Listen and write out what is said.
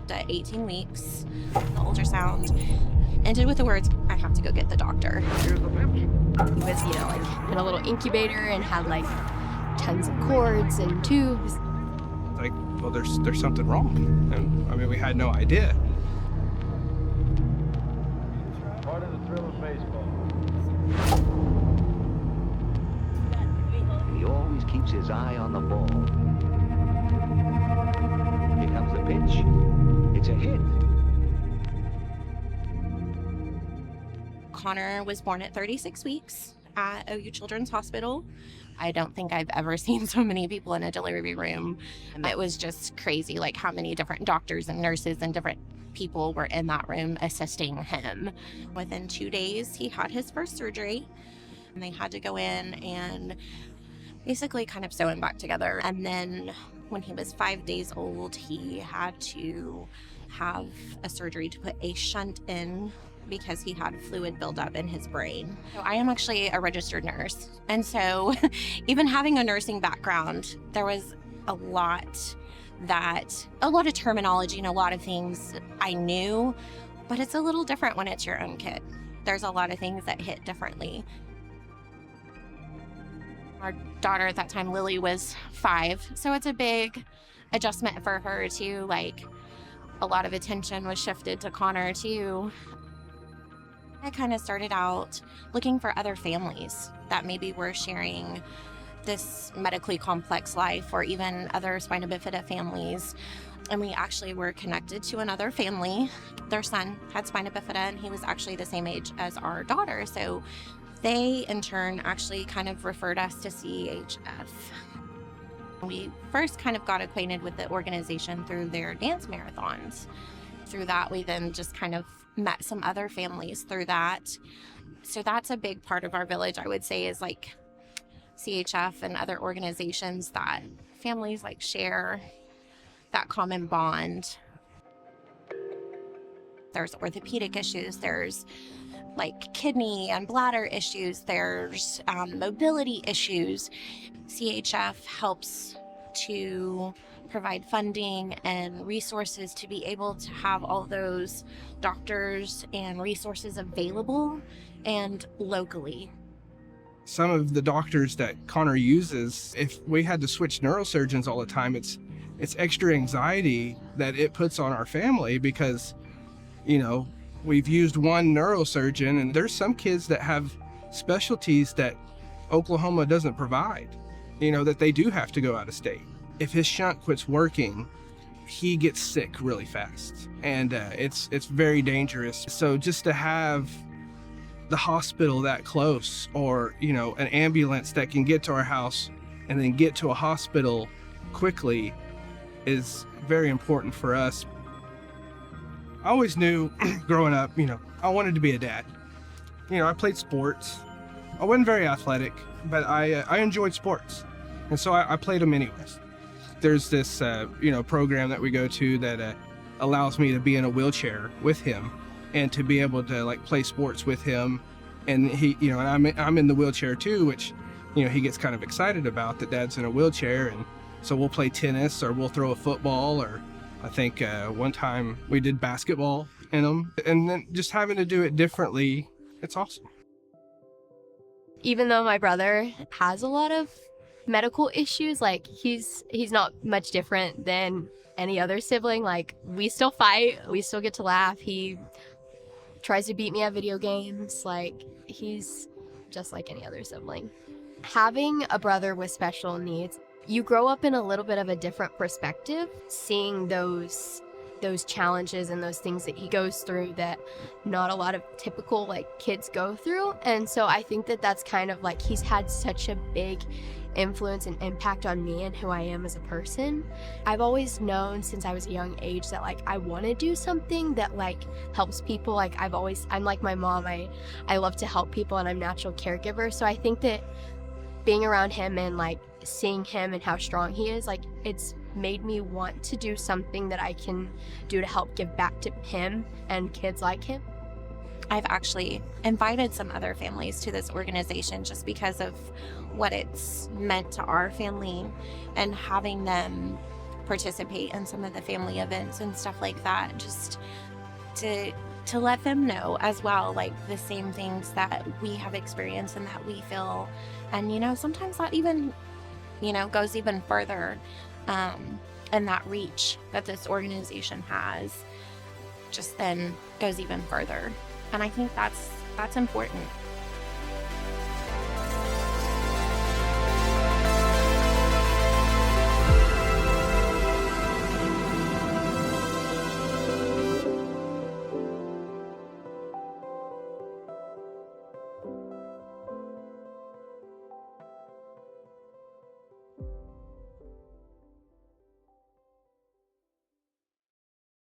stopped at 18 weeks. The ultrasound ended with the words, "I have to go get the doctor." Here's the pitch. It was, like in a little incubator and had like tons of cords and tubes. Like, well, there's something wrong. And I mean, we had no idea. Part of the thrill of baseball. He always keeps his eye on the ball. Here comes the pitch. It's a hit. Connor was born at 36 weeks at OU Children's Hospital. I don't think I've ever seen so many people in a delivery room. It was just crazy, like how many different doctors and nurses and different people were in that room assisting him. Within 2 days, he had his first surgery, and they had to go in and basically kind of sew him back together. And then when he was 5 days old, he had to have a surgery to put a shunt in because he had fluid buildup in his brain. So I am actually a registered nurse. And so even having a nursing background, there was a lot of terminology and a lot of things I knew, but it's a little different when it's your own kid. There's a lot of things that hit differently. Our daughter at that time, Lily, was 5. So it's a big adjustment for her too. Like, a lot of attention was shifted to Connor too. I kind of started out looking for other families that maybe were sharing this medically complex life, or even other spina bifida families. And we actually were connected to another family. Their son had spina bifida, and he was actually the same age as our daughter. So they, in turn, actually kind of referred us to CHF. We first kind of got acquainted with the organization through their dance marathons. Through that, we then just kind of met some other families through that. So that's a big part of our village, I would say, is like CHF and other organizations that families like share that common bond. There's orthopedic issues, there's like kidney and bladder issues, there's mobility issues. CHF helps to provide funding and resources to be able to have all those doctors and resources available and locally. Some of the doctors that Connor uses, if we had to switch neurosurgeons all the time, it's extra anxiety that it puts on our family because, we've used one neurosurgeon, and there's some kids that have specialties that Oklahoma doesn't provide, that they do have to go out of state. If his shunt quits working, he gets sick really fast, and it's very dangerous. So just to have the hospital that close, or an ambulance that can get to our house and then get to a hospital quickly, is very important for us. I always knew growing up, I wanted to be a dad. I played sports. I wasn't very athletic, but I enjoyed sports, and so I played them anyways. There's this, program that we go to that allows me to be in a wheelchair with him and to be able to play sports with him. And he, and I'm in the wheelchair too, which, he gets kind of excited about that Dad's in a wheelchair. And so we'll play tennis, or we'll throw a football, or I think one time we did basketball in them. And then just having to do it differently, it's awesome. Even though my brother has a lot of medical issues, he's not much different than any other sibling. We still fight, we still get to laugh. He tries to beat me at video games. He's just like any other sibling. Having a brother with special needs, you grow up in a little bit of a different perspective, seeing those challenges and those things that he goes through that not a lot of typical kids go through. And so I think that that's kind of he's had such a big influence and impact on me and who I am as a person. I've always known since I was a young age that I want to do something that helps people. I'm like my mom, I love to help people, and I'm a natural caregiver. So I think that being around him and seeing him and how strong he is, it's made me want to do something that I can do to help give back to him and kids like him. I've actually invited some other families to this organization just because of what it's meant to our family, and having them participate in some of the family events and stuff like that, just to let them know as well, like the same things that we have experienced and that we feel. And, you know, sometimes that even, you know, goes even further. And that reach that this organization has just then goes even further. And I think that's important.